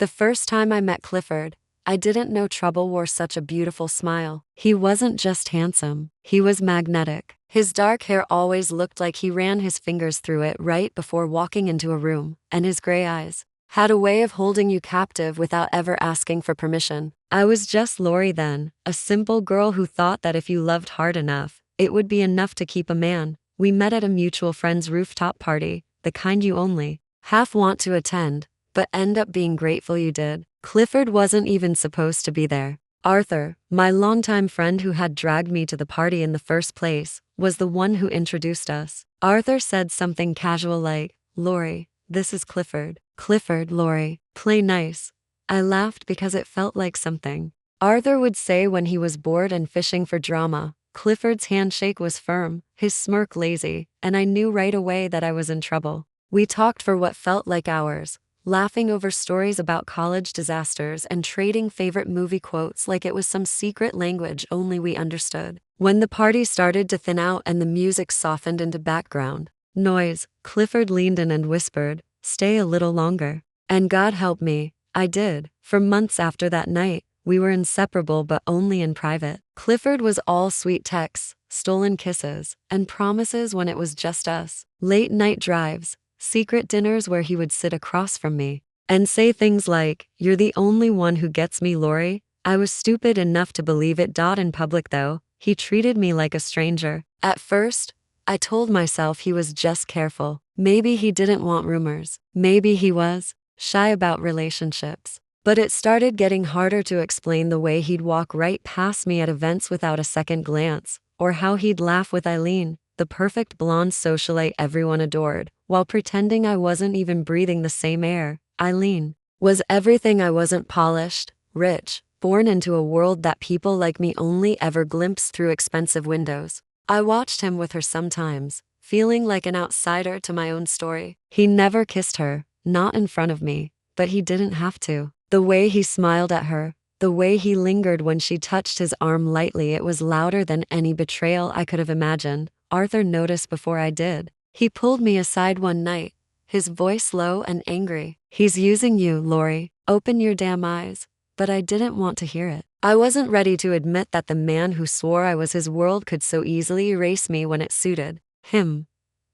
The first time I met Clifford, I didn't know trouble wore such a beautiful smile. He wasn't just handsome, he was magnetic. His dark hair always looked like he ran his fingers through it right before walking into a room, and his gray eyes had a way of holding you captive without ever asking for permission. I was just Lori then, a simple girl who thought that if you loved hard enough, it would be enough to keep a man. We met at a mutual friend's rooftop party, the kind you only half want to attend, but end up being grateful you did. Clifford wasn't even supposed to be there. Arthur, my longtime friend who had dragged me to the party in the first place, was the one who introduced us. Arthur said something casual like, "Lori, this is Clifford." Clifford, Lori, play nice. I laughed because it felt like something Arthur would say when he was bored and fishing for drama. Clifford's handshake was firm, his smirk lazy, and I knew right away that I was in trouble. We talked for what felt like hours, laughing over stories about college disasters and trading favorite movie quotes like it was some secret language only we understood. When the party started to thin out and the music softened into background noise, Clifford leaned in and whispered, "Stay a little longer." And God help me, I did. For months after that night, we were inseparable but only in private. Clifford was all sweet texts, stolen kisses, and promises when it was just us. Late night drives, secret dinners where he would sit across from me and say things like, "You're the only one who gets me, Lori." I was stupid enough to believe it. In public though, he treated me like a stranger. At first, I told myself he was just careful. Maybe he didn't want rumors. Maybe he was shy about relationships. But it started getting harder to explain the way he'd walk right past me at events without a second glance, or how he'd laugh with Eileen, the perfect blonde socialite everyone adored, while pretending I wasn't even breathing the same air. Eileen was everything I wasn't: polished, rich, born into a world that people like me only ever glimpsed through expensive windows. I watched him with her sometimes, feeling like an outsider to my own story. He never kissed her, not in front of me, but he didn't have to. The way he smiled at her, the way he lingered when she touched his arm lightly, it was louder than any betrayal I could have imagined. Arthur noticed before I did. He pulled me aside one night, his voice low and angry. "He's using you, Lori. Open your damn eyes." But I didn't want to hear it. I wasn't ready to admit that the man who swore I was his world could so easily erase me when it suited him.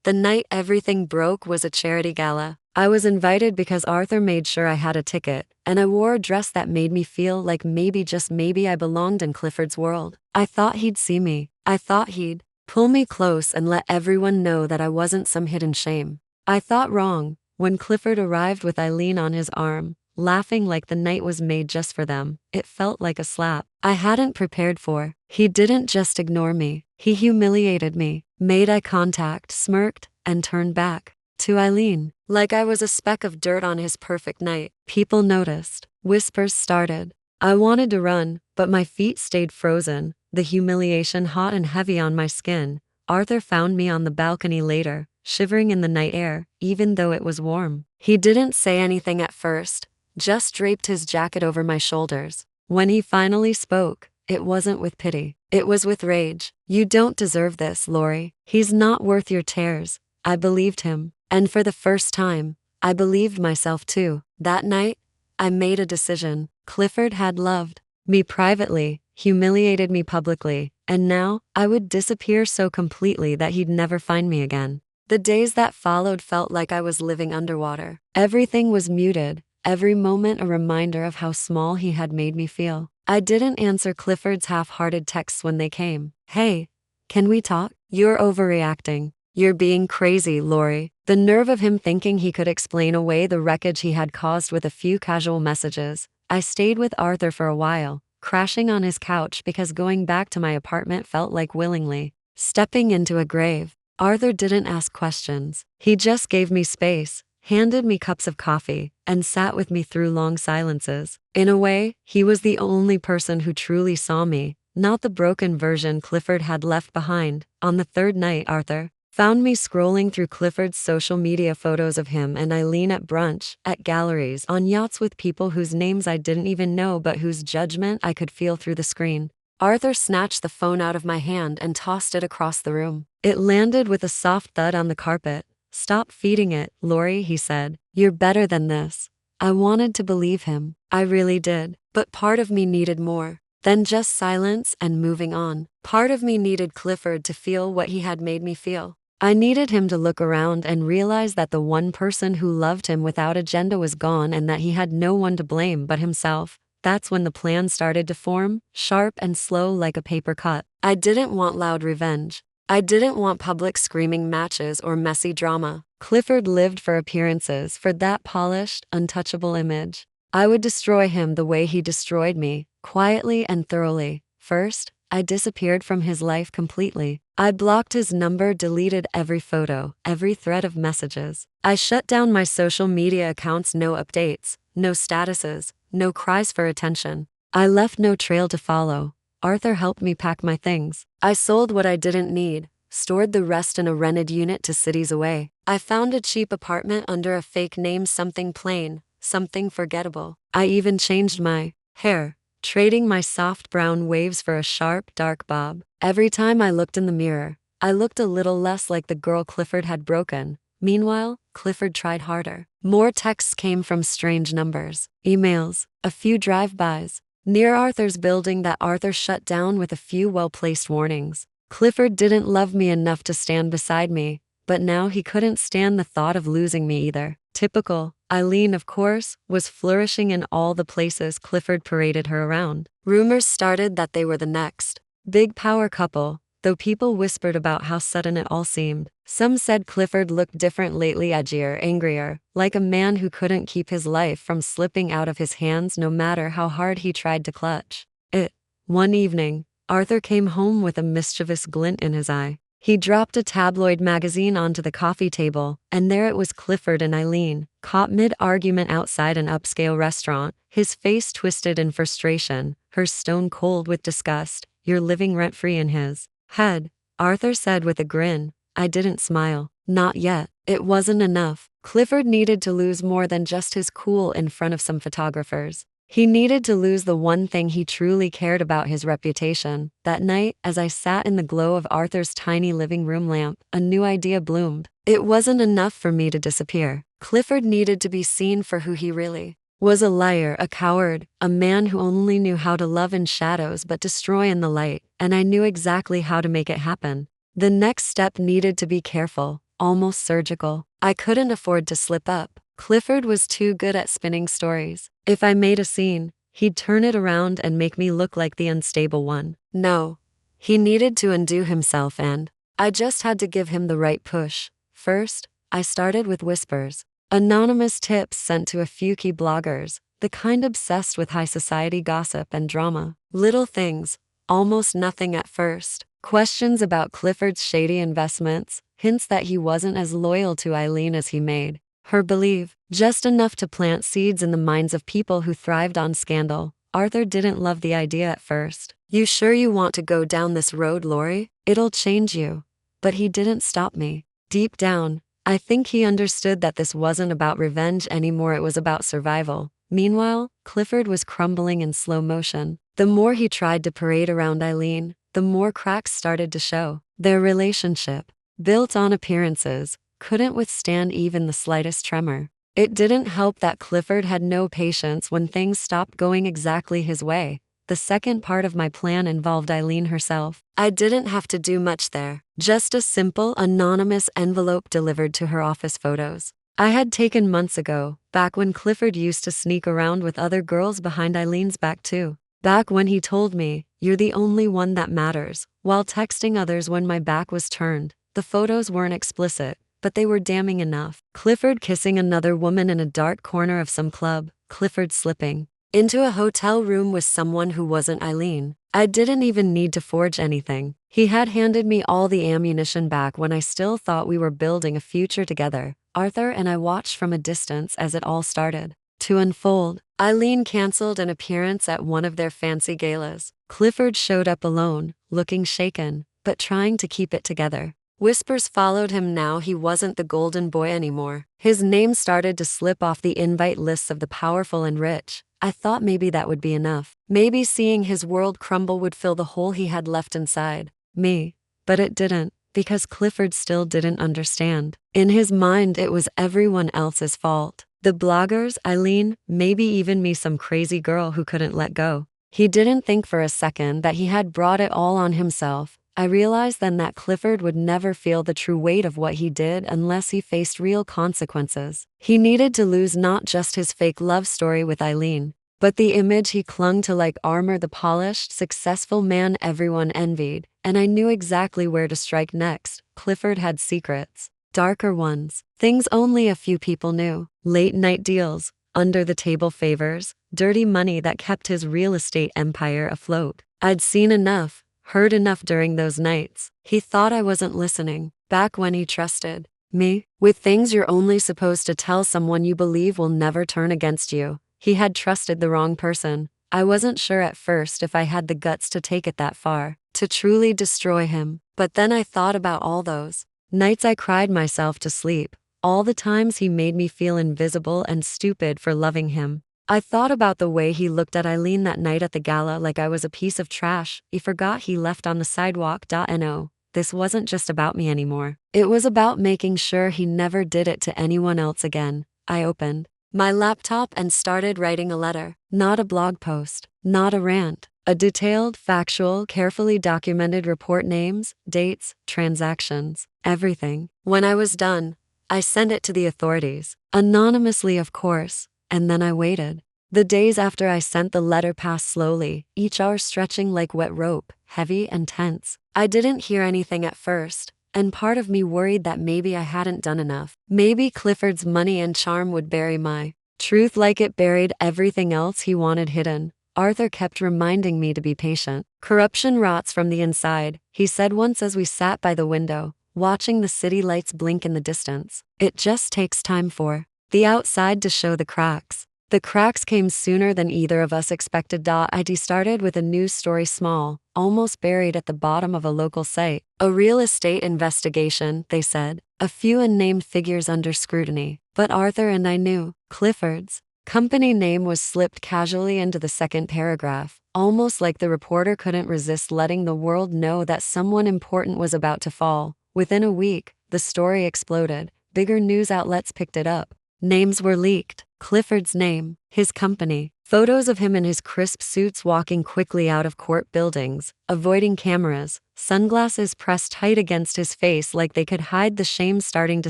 The night everything broke was a charity gala. I was invited because Arthur made sure I had a ticket, and I wore a dress that made me feel like maybe, just maybe, I belonged in Clifford's world. I thought he'd see me. I thought he'd pull me close and let everyone know that I wasn't some hidden shame. I thought wrong. When Clifford arrived with Eileen on his arm, laughing like the night was made just for them, it felt like a slap I hadn't prepared for. He didn't just ignore me, he humiliated me, made eye contact, smirked, and turned back to Eileen, like I was a speck of dirt on his perfect night. People noticed. Whispers started. I wanted to run, but my feet stayed frozen, the humiliation hot and heavy on my skin. Arthur found me on the balcony later, shivering in the night air, even though it was warm. He didn't say anything at first, just draped his jacket over my shoulders. When he finally spoke, it wasn't with pity. It was with rage. "You don't deserve this, Lori. He's not worth your tears." I believed him. And for the first time, I believed myself too. That night, I made a decision. Clifford had loved me privately, humiliated me publicly, and now I would disappear so completely that he'd never find me again. The days that followed felt like I was living underwater. Everything was muted, every moment a reminder of how small he had made me feel. I didn't answer Clifford's half-hearted texts when they came. "Hey, can we talk? You're overreacting. You're being crazy, Lori." The nerve of him thinking he could explain away the wreckage he had caused with a few casual messages. I stayed with Arthur for a while, crashing on his couch because going back to my apartment felt like willingly stepping into a grave. Arthur didn't ask questions. He just gave me space, handed me cups of coffee, and sat with me through long silences. In a way, he was the only person who truly saw me, not the broken version Clifford had left behind. On the third night, Arthur found me scrolling through Clifford's social media photos of him and Eileen at brunch, at galleries, on yachts with people whose names I didn't even know but whose judgment I could feel through the screen. Arthur snatched the phone out of my hand and tossed it across the room. It landed with a soft thud on the carpet. "Stop feeding it, Lori," he said. "You're better than this." I wanted to believe him. I really did. But part of me needed more than just silence and moving on. Part of me needed Clifford to feel what he had made me feel. I needed him to look around and realize that the one person who loved him without agenda was gone and that he had no one to blame but himself. That's when the plan started to form, sharp and slow like a paper cut. I didn't want loud revenge. I didn't want public screaming matches or messy drama. Clifford lived for appearances, for that polished, untouchable image. I would destroy him the way he destroyed me, quietly and thoroughly. First, I disappeared from his life completely. I blocked his number, deleted every photo, every thread of messages. I shut down my social media accounts, no updates, no statuses, no cries for attention. I left no trail to follow. Arthur helped me pack my things. I sold what I didn't need, stored the rest in a rented unit to cities away. I found a cheap apartment under a fake name, something plain, something forgettable. I even changed my hair, trading my soft brown waves for a sharp, dark bob. Every time I looked in the mirror, I looked a little less like the girl Clifford had broken. Meanwhile, Clifford tried harder. More texts came from strange numbers, emails, a few drive-bys. Near Arthur's building that Arthur shut down with a few well-placed warnings. Clifford didn't love me enough to stand beside me, but now he couldn't stand the thought of losing me either. Typical. Eileen, of course, was flourishing in all the places Clifford paraded her around. Rumors started that they were the next big power couple, though people whispered about how sudden it all seemed. Some said Clifford looked different lately, edgier, angrier, like a man who couldn't keep his life from slipping out of his hands no matter how hard he tried to clutch it. One evening, Arthur came home with a mischievous glint in his eye. He dropped a tabloid magazine onto the coffee table, and there it was, Clifford and Eileen, caught mid-argument outside an upscale restaurant, his face twisted in frustration, her stone cold with disgust. You're living rent-free in his head, Arthur said with a grin. I didn't smile. Not yet. It wasn't enough. Clifford needed to lose more than just his cool in front of some photographers. He needed to lose the one thing he truly cared about, his reputation. That night, as I sat in the glow of Arthur's tiny living room lamp, a new idea bloomed. It wasn't enough for me to disappear. Clifford needed to be seen for who he really was: a liar, a coward, a man who only knew how to love in shadows but destroy in the light, and I knew exactly how to make it happen. The next step needed to be careful, almost surgical. I couldn't afford to slip up. Clifford was too good at spinning stories. If I made a scene, he'd turn it around and make me look like the unstable one. No, he needed to undo himself, and I just had to give him the right push. First, I started with whispers. Anonymous tips sent to a few key bloggers, the kind obsessed with high society gossip and drama. Little things, almost nothing at first. Questions about Clifford's shady investments, hints that he wasn't as loyal to Eileen as he made her believe, just enough to plant seeds in the minds of people who thrived on scandal. Arthur didn't love the idea at first. You sure you want to go down this road, Lori? It'll change you. But he didn't stop me. Deep down, I think he understood that this wasn't about revenge anymore, it was about survival. Meanwhile, Clifford was crumbling in slow motion. The more he tried to parade around Eileen, the more cracks started to show. Their relationship, built on appearances, couldn't withstand even the slightest tremor. It didn't help that Clifford had no patience when things stopped going exactly his way. The second part of my plan involved Eileen herself. I didn't have to do much there. Just a simple, anonymous envelope delivered to her office photos I had taken months ago, back when Clifford used to sneak around with other girls behind Eileen's back too. Back when he told me, "You're the only one that matters," while texting others when my back was turned. The photos weren't explicit, but they were damning enough. Clifford kissing another woman in a dark corner of some club. Clifford slipping into a hotel room with someone who wasn't Eileen. I didn't even need to forge anything. He had handed me all the ammunition back when I still thought we were building a future together. Arthur and I watched from a distance as it all started to unfold. Eileen canceled an appearance at one of their fancy galas. Clifford showed up alone, looking shaken, but trying to keep it together. Whispers followed him. Now he wasn't the golden boy anymore. His name started to slip off the invite lists of the powerful and rich. I thought maybe that would be enough. Maybe seeing his world crumble would fill the hole he had left inside me. But it didn't, because Clifford still didn't understand. In his mind, it was everyone else's fault. The bloggers, Eileen, maybe even me, some crazy girl who couldn't let go. He didn't think for a second that he had brought it all on himself. I realized then that Clifford would never feel the true weight of what he did unless he faced real consequences. He needed to lose not just his fake love story with Eileen, but the image he clung to like armor, the polished, successful man everyone envied. And I knew exactly where to strike next. Clifford had secrets. Darker ones. Things only a few people knew. Late-night deals, under-the-table favors, dirty money that kept his real estate empire afloat. I'd seen enough, heard enough during those nights. He thought I wasn't listening. Back when he trusted me with things you're only supposed to tell someone you believe will never turn against you. He had trusted the wrong person. I wasn't sure at first if I had the guts to take it that far, to truly destroy him. But then I thought about all those nights I cried myself to sleep, all the times he made me feel invisible and stupid for loving him. I thought about the way he looked at Eileen that night at the gala like I was a piece of trash he forgot he left on the sidewalk. No, this wasn't just about me anymore. It was about making sure he never did it to anyone else again. I opened my laptop and started writing a letter. Not a blog post, not a rant. A detailed, factual, carefully documented report, names, dates, transactions, everything. When I was done, I sent it to the authorities, anonymously of course, and then I waited. The days after I sent the letter passed slowly, each hour stretching like wet rope, heavy and tense. I didn't hear anything at first, and part of me worried that maybe I hadn't done enough. Maybe Clifford's money and charm would bury my truth like it buried everything else he wanted hidden. Arthur kept reminding me to be patient. Corruption rots from the inside, he said once as we sat by the window, watching the city lights blink in the distance. It just takes time for the outside to show the cracks. The cracks came sooner than either of us expected. It started with a news story, small, almost buried at the bottom of a local site. A real estate investigation, they said. A few unnamed figures under scrutiny. But Arthur and I knew. Clifford's company name was slipped casually into the second paragraph, almost like the reporter couldn't resist letting the world know that someone important was about to fall. Within a week, the story exploded. Bigger news outlets picked it up. Names were leaked. Clifford's name, his company, photos of him in his crisp suits walking quickly out of court buildings, avoiding cameras, sunglasses pressed tight against his face like they could hide the shame starting to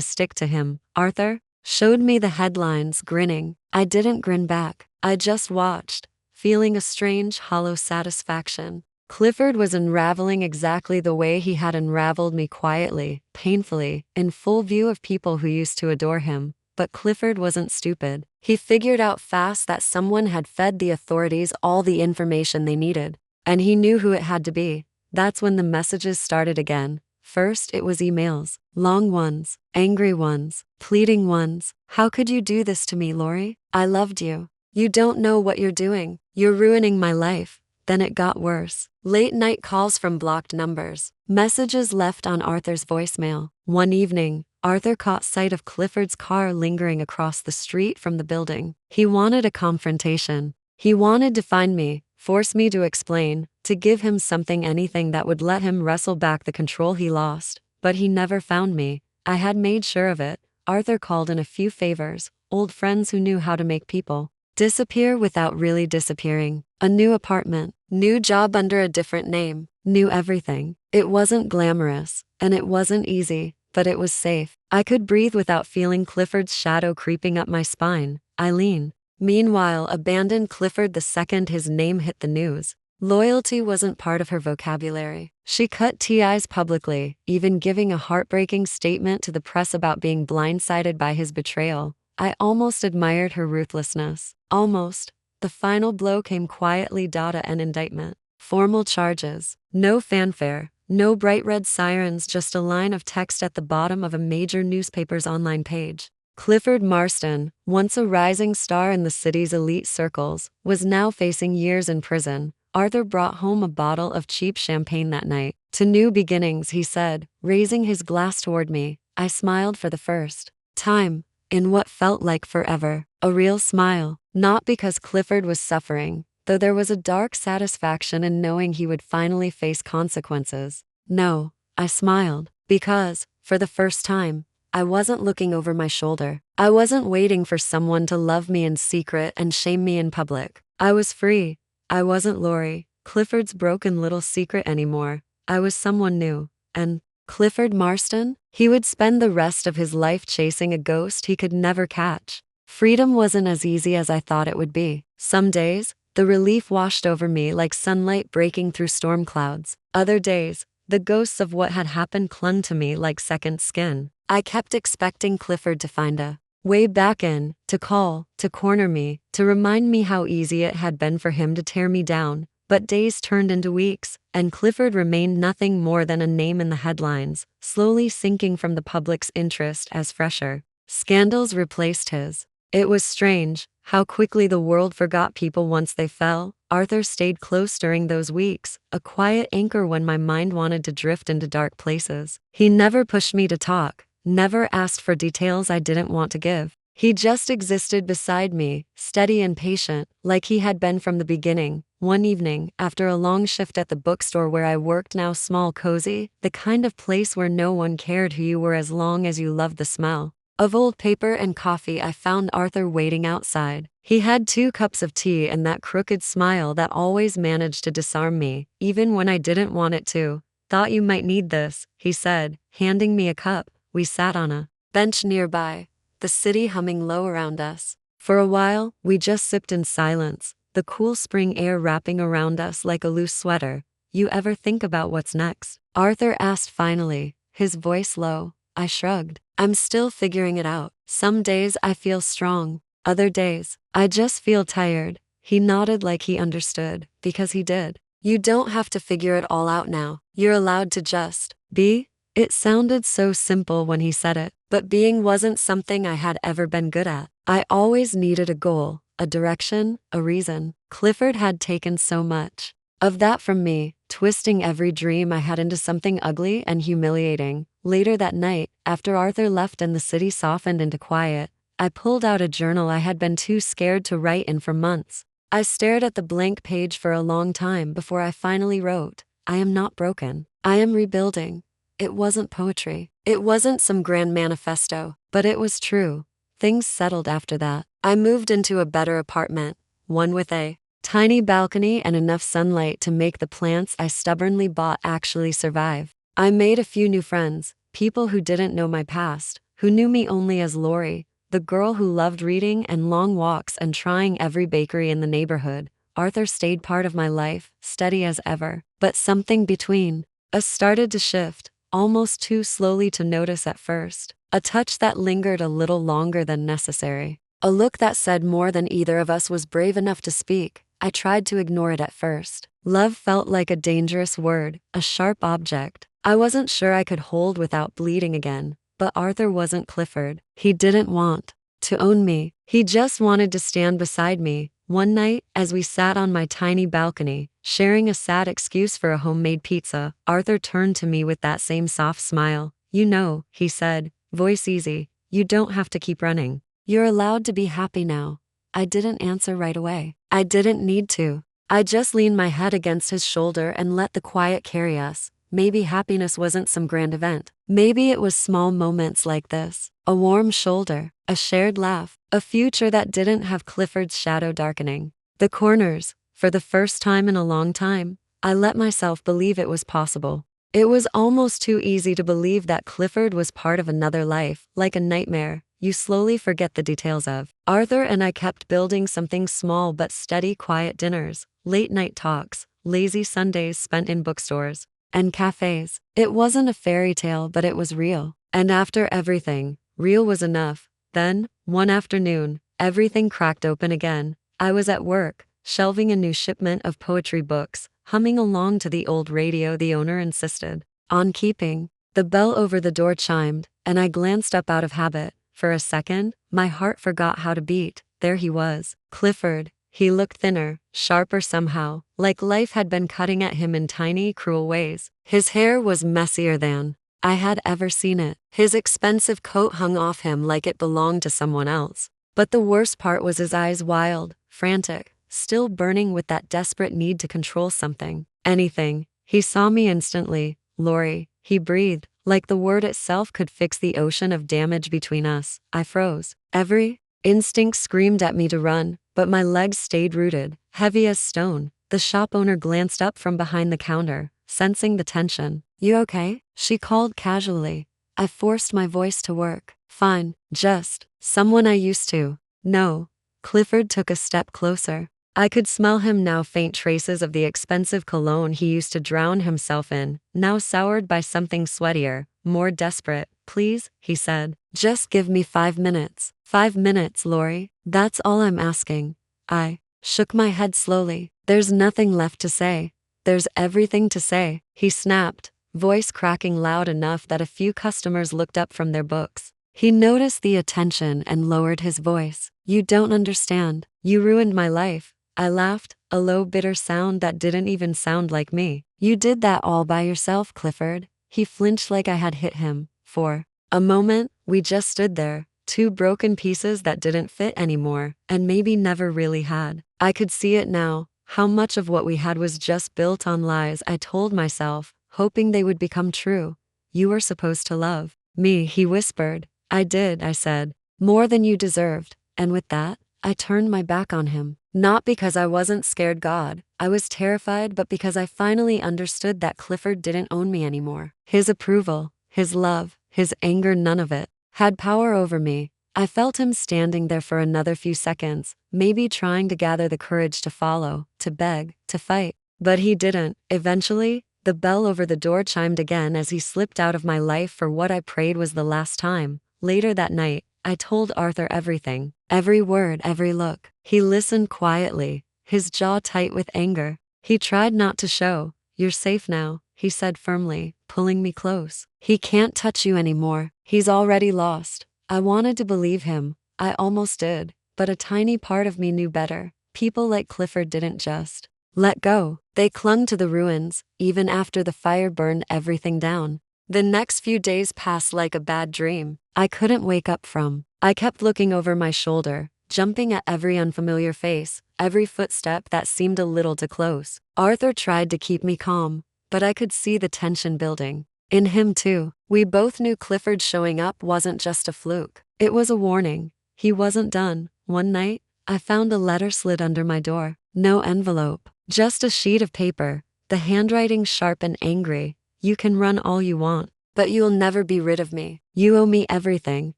stick to him. Arthur showed me the headlines, grinning. I didn't grin back. I just watched, feeling a strange, hollow satisfaction. Clifford was unraveling exactly the way he had unraveled me, quietly, painfully, in full view of people who used to adore him. But Clifford wasn't stupid. He figured out fast that someone had fed the authorities all the information they needed. And he knew who it had to be. That's when the messages started again. First, it was emails. Long ones, angry ones, pleading ones. How could you do this to me, Lori? I loved you. You don't know what you're doing. You're ruining my life. Then it got worse. Late-night calls from blocked numbers. Messages left on Arthur's voicemail. One evening, Arthur caught sight of Clifford's car lingering across the street from the building. He wanted a confrontation. He wanted to find me, force me to explain, to give him something, anything that would let him wrestle back the control he lost. But he never found me. I had made sure of it. Arthur called in a few favors, old friends who knew how to make people disappear without really disappearing. A new apartment, new job under a different name, new everything. It wasn't glamorous, and it wasn't easy, but it was safe. I could breathe without feeling Clifford's shadow creeping up my spine. Eileen, meanwhile, abandoned Clifford the second his name hit the news. Loyalty wasn't part of her vocabulary. She cut ties publicly, even giving a heartbreaking statement to the press about being blindsided by his betrayal. I almost admired her ruthlessness. Almost. The final blow came quietly. An indictment. Formal charges. No fanfare. No bright red sirens, just a line of text at the bottom of a major newspaper's online page. Clifford Marston, once a rising star in the city's elite circles, was now facing years in prison. Arthur brought home a bottle of cheap champagne that night. To new beginnings, he said, raising his glass toward me. I smiled for the first time, in what felt like forever. A real smile. Not because Clifford was suffering, though there was a dark satisfaction in knowing he would finally face consequences. No, I smiled, because, for the first time, I wasn't looking over my shoulder. I wasn't waiting for someone to love me in secret and shame me in public. I was free. I wasn't Lori, Clifford's broken little secret anymore. I was someone new. And Clifford Marston? He would spend the rest of his life chasing a ghost he could never catch. Freedom wasn't as easy as I thought it would be. Some days, the relief washed over me like sunlight breaking through storm clouds. Other days, the ghosts of what had happened clung to me like second skin. I kept expecting Clifford to find a way back in, to call, to corner me, to remind me how easy it had been for him to tear me down. But days turned into weeks, and Clifford remained nothing more than a name in the headlines, slowly sinking from the public's interest as fresher scandals replaced his. It was strange how quickly the world forgot people once they fell. Arthur stayed close during those weeks, a quiet anchor when my mind wanted to drift into dark places. He never pushed me to talk, never asked for details I didn't want to give. He just existed beside me, steady and patient, like he had been from the beginning. One evening, after a long shift at the bookstore where I worked, now small, cozy, the kind of place where no one cared who you were as long as you loved the smell of old paper and coffee, I found Arthur waiting outside. He had 2 cups of tea and that crooked smile that always managed to disarm me, even when I didn't want it to. "Thought you might need this," he said, handing me a cup. We sat on a bench nearby, the city humming low around us. For a while, we just sipped in silence, the cool spring air wrapping around us like a loose sweater. "You ever think about what's next?" Arthur asked finally, his voice low. I shrugged. "I'm still figuring it out. Some days I feel strong. Other days, I just feel tired." He nodded like he understood, because he did. "You don't have to figure it all out now. You're allowed to just be." It sounded so simple when he said it, but being wasn't something I had ever been good at. I always needed a goal, a direction, a reason. Clifford had taken so much of that from me, twisting every dream I had into something ugly and humiliating. Later that night, after Arthur left and the city softened into quiet, I pulled out a journal I had been too scared to write in for months. I stared at the blank page for a long time before I finally wrote, "I am not broken. I am rebuilding." It wasn't poetry. It wasn't some grand manifesto, but it was true. Things settled after that. I moved into a better apartment, one with a tiny balcony and enough sunlight to make the plants I stubbornly bought actually survive. I made a few new friends, people who didn't know my past, who knew me only as Lori, the girl who loved reading and long walks and trying every bakery in the neighborhood. Arthur stayed part of my life, steady as ever, but something between us started to shift, almost too slowly to notice at first. A touch that lingered a little longer than necessary. A look that said more than either of us was brave enough to speak. I tried to ignore it at first. Love felt like a dangerous word, a sharp object I wasn't sure I could hold without bleeding again. But Arthur wasn't Clifford. He didn't want to own me. He just wanted to stand beside me. One night, as we sat on my tiny balcony, sharing a sad excuse for a homemade pizza, Arthur turned to me with that same soft smile. "You know," he said, voice easy, "you don't have to keep running. You're allowed to be happy now." I didn't answer right away. I didn't need to. I just leaned my head against his shoulder and let the quiet carry us. Maybe happiness wasn't some grand event. Maybe it was small moments like this. A warm shoulder, a shared laugh, a future that didn't have Clifford's shadow darkening the corners. For the first time in a long time, I let myself believe it was possible. It was almost too easy to believe that Clifford was part of another life, like a nightmare you slowly forget the details of. Arthur and I kept building something small but steady, quiet dinners, late night talks, lazy Sundays spent in bookstores and cafes. It wasn't a fairy tale, but it was real. And after everything, real was enough. Then, one afternoon, everything cracked open again. I was at work, shelving a new shipment of poetry books, humming along to the old radio the owner insisted on keeping. The bell over the door chimed, and I glanced up out of habit. For a second, my heart forgot how to beat. There he was, Clifford. He looked thinner, sharper somehow, like life had been cutting at him in tiny, cruel ways. His hair was messier than I had ever seen it. His expensive coat hung off him like it belonged to someone else. But the worst part was his eyes, wild, frantic, still burning with that desperate need to control something. Anything. He saw me instantly. "Lori," he breathed, Like the word itself could fix the ocean of damage between us. I froze. Every instinct screamed at me to run, but my legs stayed rooted, heavy as stone. The shop owner glanced up from behind the counter, sensing the tension. "You okay?" she called casually. I forced my voice to work. "Fine, just someone I used to know." Clifford took a step closer. I could smell him now, faint traces of the expensive cologne he used to drown himself in, now soured by something sweatier, more desperate. "Please," he said, "just give me 5 minutes. 5 minutes, Lori. That's all I'm asking." I shook my head slowly. "There's nothing left to say." "There's everything to say," he snapped, voice cracking loud enough that a few customers looked up from their books. He noticed the attention and lowered his voice. "You don't understand. You ruined my life." I laughed, a low bitter sound that didn't even sound like me. "You did that all by yourself, Clifford." He flinched like I had hit him. For a moment, we just stood there, two broken pieces that didn't fit anymore, and maybe never really had. I could see it now, how much of what we had was just built on lies I told myself, hoping they would become true. "You were supposed to love me," he whispered. "I did," I said. "More than you deserved." And with that, I turned my back on him. Not because I wasn't scared, God. I was terrified, but because I finally understood that Clifford didn't own me anymore. His approval, his love, his anger, none of it had power over me. I felt him standing there for another few seconds, maybe trying to gather the courage to follow, to beg, to fight. But he didn't. Eventually, the bell over the door chimed again as he slipped out of my life for what I prayed was the last time. Later that night, I told Arthur everything. Every word, every look. He listened quietly, his jaw tight with anger. He tried not to show. "You're safe now," he said firmly, pulling me close. "He can't touch you anymore. He's already lost." I wanted to believe him. I almost did. But a tiny part of me knew better. People like Clifford didn't just let go. They clung to the ruins, even after the fire burned everything down. The next few days passed like a bad dream I couldn't wake up from. I kept looking over my shoulder, jumping at every unfamiliar face, every footstep that seemed a little too close. Arthur tried to keep me calm, but I could see the tension building. In him too. We both knew Clifford showing up wasn't just a fluke. It was a warning. He wasn't done. One night, I found a letter slid under my door. No envelope, just a sheet of paper, the handwriting sharp and angry. "You can run all you want, but you'll never be rid of me. You owe me everything."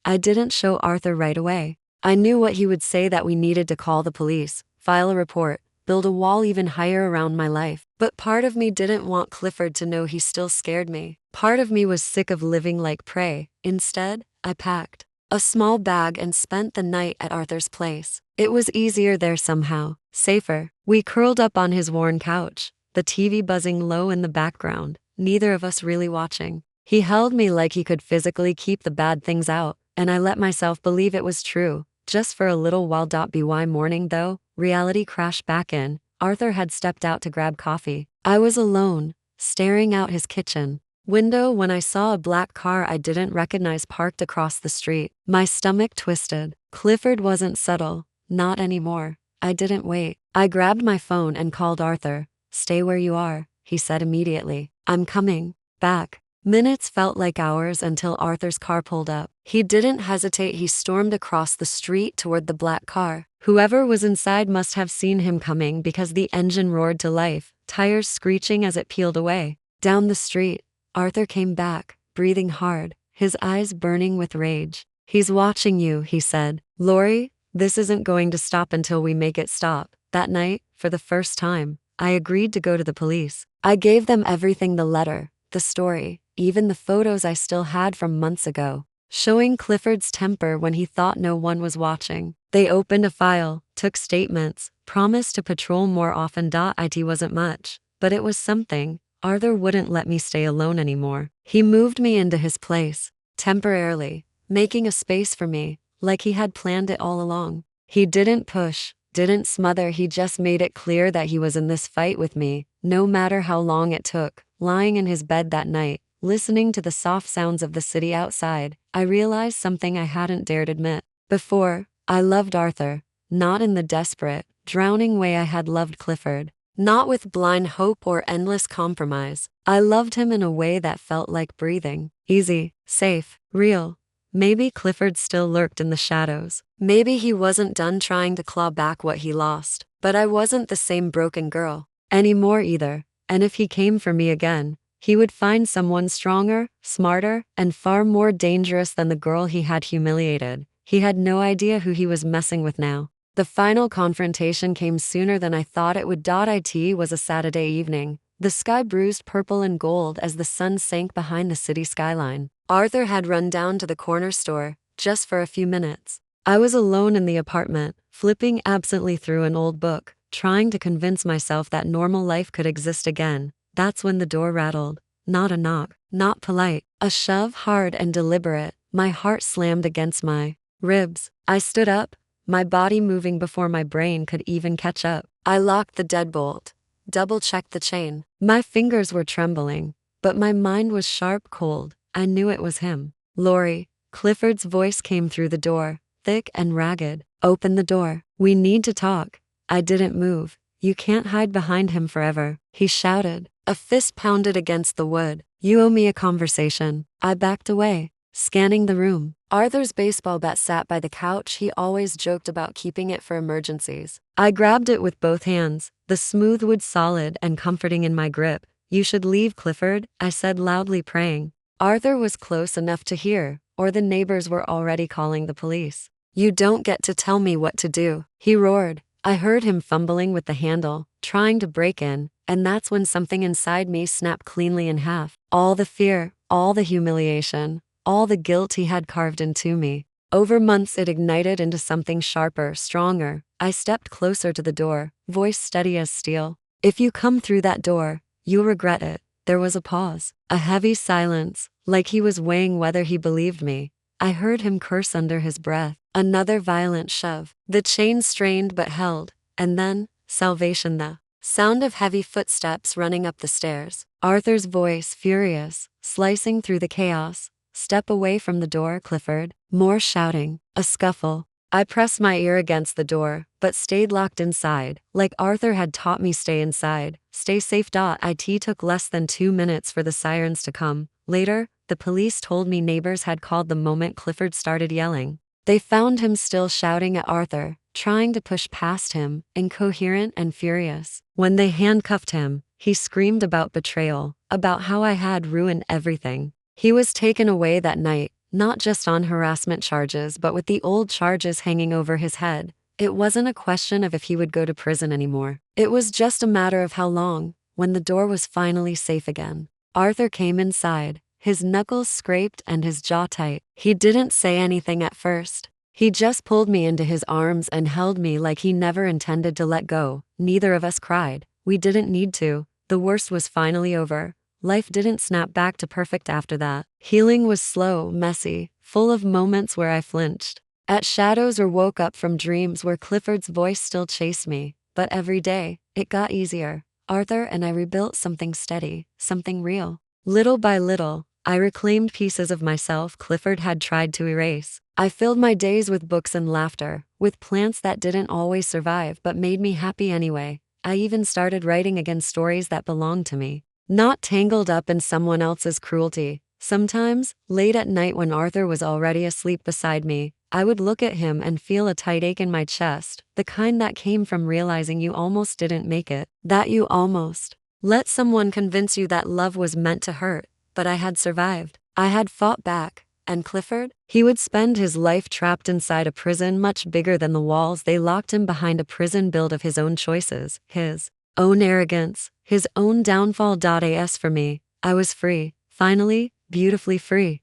I didn't show Arthur right away. I knew what he would say, that we needed to call the police, file a report, build a wall even higher around my life. But part of me didn't want Clifford to know he still scared me. Part of me was sick of living like prey. Instead, I packed a small bag and spent the night at Arthur's place. It was easier there somehow, safer. We curled up on his worn couch, the TV buzzing low in the background, neither of us really watching. He held me like he could physically keep the bad things out, and I let myself believe it was true, just for a little while. By morning though, reality crashed back in. Arthur had stepped out to grab coffee. I was alone, staring out his kitchen window when I saw a black car I didn't recognize parked across the street. My stomach twisted. Clifford wasn't subtle, not anymore. I didn't wait. I grabbed my phone and called Arthur. "Stay where you are," he said immediately. "I'm coming back." Minutes felt like hours until Arthur's car pulled up. He didn't hesitate. He stormed across the street toward the black car. Whoever was inside must have seen him coming because the engine roared to life, tires screeching as it peeled away. Down the street, Arthur came back, breathing hard, his eyes burning with rage. "He's watching you," he said. "Lori, this isn't going to stop until we make it stop." That night, for the first time, I agreed to go to the police. I gave them everything: the letter, the story, even the photos I still had from months ago, showing Clifford's temper when he thought no one was watching. They opened a file, took statements, promised to patrol more often. It wasn't much, but it was something. Arthur wouldn't let me stay alone anymore. He moved me into his place, temporarily, making a space for me, like he had planned it all along. He didn't push, didn't smother. He just made it clear that he was in this fight with me, no matter how long it took. Lying in his bed that night, listening to the soft sounds of the city outside, I realized something I hadn't dared admit before. I loved Arthur, not in the desperate, drowning way I had loved Clifford. Not with blind hope or endless compromise. I loved him in a way that felt like breathing. Easy, safe, real. Maybe Clifford still lurked in the shadows. Maybe he wasn't done trying to claw back what he lost. But I wasn't the same broken girl anymore either. And if he came for me again, he would find someone stronger, smarter, and far more dangerous than the girl he had humiliated. He had no idea who he was messing with now. The final confrontation came sooner than I thought it would. It was a Saturday evening. The sky bruised purple and gold as the sun sank behind the city skyline. Arthur had run down to the corner store, just for a few minutes. I was alone in the apartment, flipping absently through an old book, trying to convince myself that normal life could exist again. That's when the door rattled. Not a knock, not polite, a shove, hard and deliberate. My heart slammed against my ribs. I stood up, my body moving before my brain could even catch up. I locked the deadbolt, double-checked the chain. My fingers were trembling, but my mind was sharp, cold. I knew it was him. Lori. Clifford's voice came through the door, thick and ragged. Open the door. We need to talk. I didn't move. You can't hide behind him forever, he shouted. A fist pounded against the wood. You owe me a conversation. I backed away, scanning the room. Arthur's baseball bat sat by the couch. He always joked about keeping it for emergencies. I grabbed it with both hands, the smooth wood solid and comforting in my grip. You should leave, Clifford, I said loudly, praying. Arthur was close enough to hear, or the neighbors were already calling the police. You don't get to tell me what to do, he roared. I heard him fumbling with the handle, trying to break in, and that's when something inside me snapped cleanly in half. All the fear, all the humiliation, all the guilt he had carved into me. Over months it ignited into something sharper, stronger. I stepped closer to the door, voice steady as steel. If you come through that door, you'll regret it. There was a pause, a heavy silence, like he was weighing whether he believed me. I heard him curse under his breath. Another violent shove. The chain strained but held, and then, salvation, the sound of heavy footsteps running up the stairs. Arthur's voice, furious, slicing through the chaos. Step away from the door, Clifford. More shouting. A scuffle. I pressed my ear against the door, but stayed locked inside, like Arthur had taught me stay inside. Stay safe. It took less than 2 minutes for the sirens to come. Later, the police told me neighbors had called the moment Clifford started yelling. They found him still shouting at Arthur, trying to push past him, incoherent and furious. When they handcuffed him, he screamed about betrayal, about how I had ruined everything. He was taken away that night, not just on harassment charges but with the old charges hanging over his head. It wasn't a question of if he would go to prison anymore. It was just a matter of how long. When the door was finally safe again, Arthur came inside, his knuckles scraped and his jaw tight. He didn't say anything at first. He just pulled me into his arms and held me like he never intended to let go. Neither of us cried. We didn't need to. The worst was finally over. Life didn't snap back to perfect after that. Healing was slow, messy, full of moments where I flinched at shadows or woke up from dreams where Clifford's voice still chased me. But every day, it got easier. Arthur and I rebuilt something steady, something real. Little by little, I reclaimed pieces of myself Clifford had tried to erase. I filled my days with books and laughter, with plants that didn't always survive but made me happy anyway. I even started writing again, stories that belonged to me, not tangled up in someone else's cruelty. Sometimes, late at night when Arthur was already asleep beside me, I would look at him and feel a tight ache in my chest, the kind that came from realizing you almost didn't make it, that you almost let someone convince you that love was meant to hurt. But I had survived. I had fought back. And Clifford? He would spend his life trapped inside a prison much bigger than the walls they locked him behind, a prison built of his own choices, his own arrogance, his own downfall. As for me, I was free, finally, beautifully free.